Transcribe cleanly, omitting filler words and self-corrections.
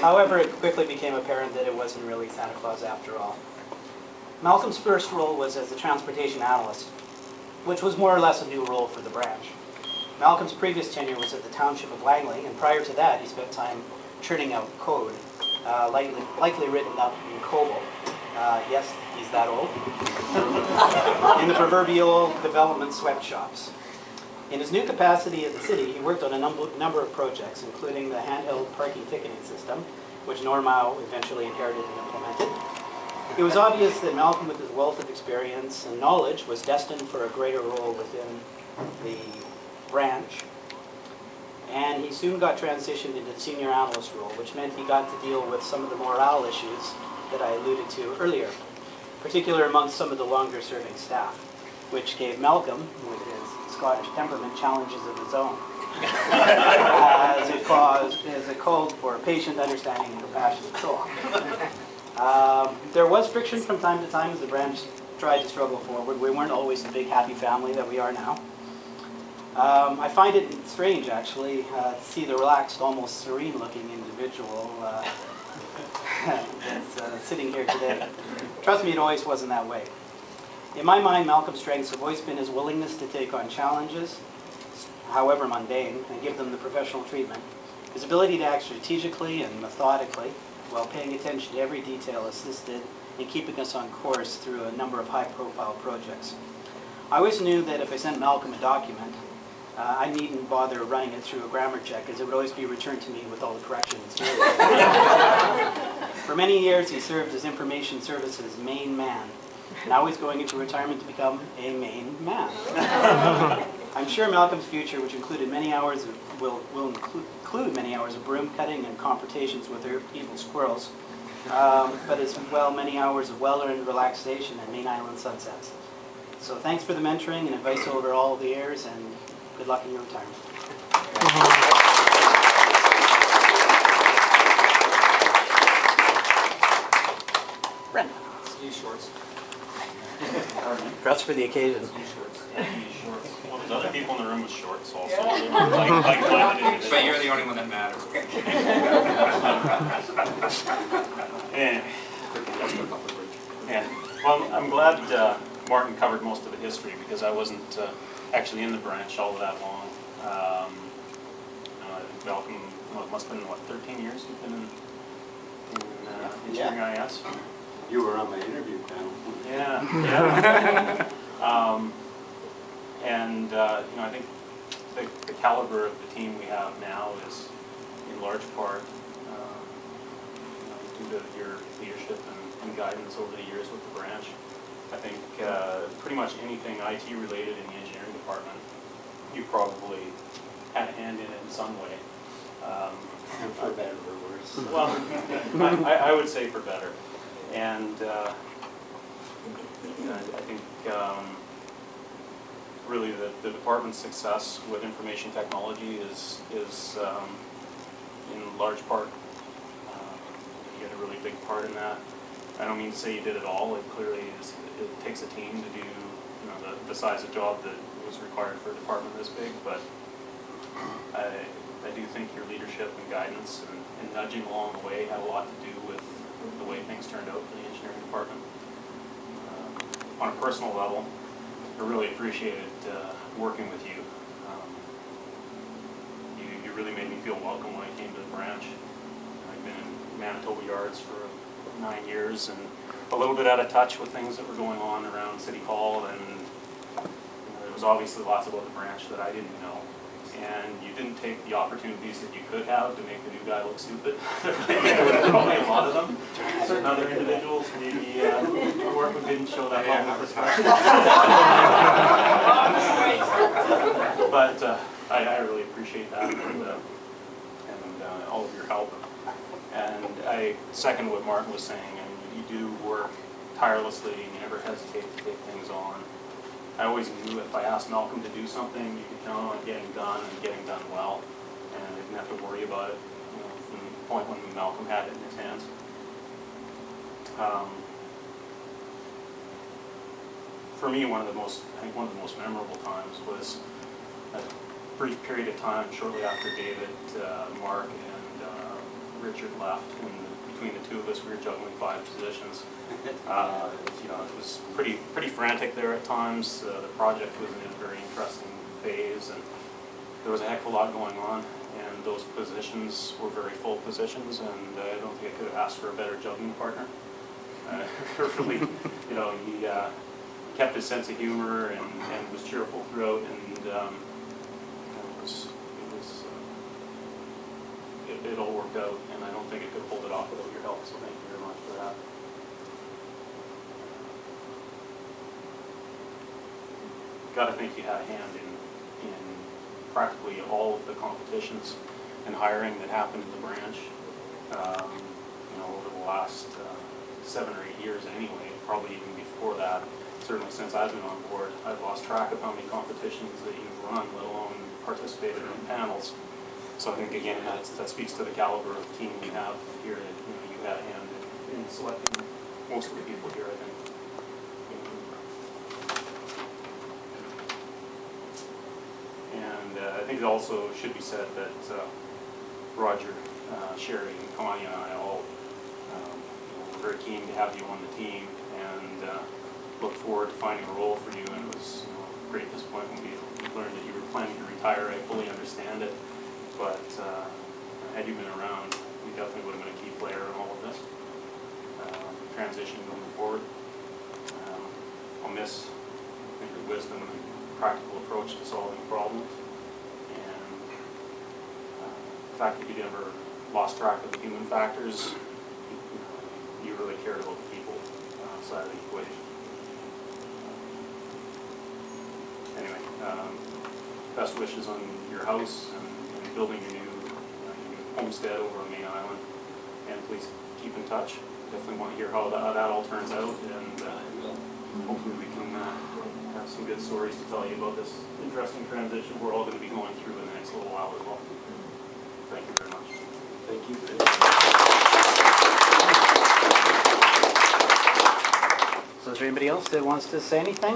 However, it quickly became apparent that it wasn't really Santa Claus after all. Malcolm's first role was as the transportation analyst, which was more or less a new role for the branch. Malcolm's previous tenure was at the township of Langley, and prior to that he spent time churning out code, likely written up in COBOL. Yes, he's that old. In the proverbial development sweatshops. In his new capacity at the city, he worked on a number of projects, including the handheld parking ticketing system, which Normau eventually inherited and implemented. It was obvious that Malcolm, with his wealth of experience and knowledge, was destined for a greater role within the branch. And he soon got transitioned into the senior analyst role, which meant he got to deal with some of the morale issues that I alluded to earlier, particularly amongst some of the longer-serving staff, which gave Malcolm, with his Scottish temperament, challenges of his own, as it called for patient understanding and compassion and so on. There was friction from time to time as the branch tried to struggle forward. We weren't always the big happy family that we are now. I find it strange, actually, to see the relaxed, almost serene-looking individual that's sitting here today. Trust me, it always wasn't that way. In my mind, Malcolm's strengths have always been his willingness to take on challenges, however mundane, and give them the professional treatment. His ability to act strategically and methodically, while paying attention to every detail, assisted in keeping us on course through a number of high-profile projects. I always knew that if I sent Malcolm a document, I needn't bother running it through a grammar check, as it would always be returned to me with all the corrections made. For many years, he served as Information Services main man. Now he's going into retirement to become a main man. I'm sure Malcolm's future, which included many hours will include many hours of broom cutting and confrontations with evil squirrels, but as well many hours of well-earned relaxation and Main Island sunsets. So thanks for the mentoring and advice over all the years, and good luck in your retirement. Brent. Ski shorts. Dress for the occasion. Ski shorts. Well, there's other people in the room with shorts also. But you're the only one that matters. Yeah. Well, I'm glad Martin covered most of the history, because I wasn't actually in the branch all that long. I think Malcolm, it must have been, what, 13 years you've been in engineering IS? You were on my interview panel. Yeah. And I think the caliber of the team we have now is in large part due to your leadership and guidance over the years with the branch. I think pretty much anything IT related in the engineering department, you probably had a hand in it in some way. For better or worse. Well, I would say for better. And I think really the department's success with information technology is in large part, you had a really big part in that. I don't mean to say you did it all. It clearly is. It takes a team to do the size of job that was required for a department this big. But I do think your leadership and guidance and nudging along the way had a lot to do with the way things turned out for the engineering department. On a personal level, I really appreciated working with you. You really made me feel welcome when I came to the branch. I've been in Manitoba Yards for 9 years and a little bit out of touch with things that were going on around City Hall, and there was obviously lots about the branch that I didn't know. And you didn't take the opportunities that you could have to make the new guy look stupid. There were probably a lot of them. Certain other individuals maybe work with didn't show that level of respect. But I really appreciate that and all of your help. And I second what Martin was saying, and you do work tirelessly and you never hesitate to take things on. I always knew if I asked Malcolm to do something, you could count on it getting done and getting done well, and I didn't have to worry about it from the point when Malcolm had it in his hands. For me, one of the most memorable times was a brief period of time shortly after David, Mark, and Richard left, and between the two of us, we were juggling 5 positions. You know, it was pretty frantic there at times. The project was in a very interesting phase, and there was a heck of a lot going on. And those positions were very full positions, and I don't think I could have asked for a better juggling partner. Really, you know, he kept his sense of humor and was cheerful throughout, and it all worked out, and I don't think it could have pulled it off without your help, so thank you very much for that. Got to think you had a hand in practically all of the competitions and hiring that happened in the branch, you know, over the last 7 or 8 years anyway, probably even before that. Certainly since I've been on board, I've lost track of how many competitions that you've run, let alone participated in panels. So I think again that speaks to the caliber of the team we have here. That, you know, you had a hand in selecting most of the people here, I think. And I think it also should be said that Roger, Sherry, and Connie and I all were very keen to have you on the team, and look forward to finding a role for you. And it was, you know, a great disappointment when we learned that you were planning to retire. I fully understand it, but had you been around, you definitely would have been a key player in all of this transition moving forward. I'll miss, I think, your wisdom and practical approach to solving problems, and the fact that you never lost track of the human factors. You really cared about the people side of the equation. Anyway, best wishes on your house and building your new homestead over on Main Island, and please keep in touch. Definitely want to hear how that all turns out, and hopefully we can have some good stories to tell you about this interesting transition we're all going to be going through in the next little while as well. Thank you very much. Thank you. So is there anybody else that wants to say anything?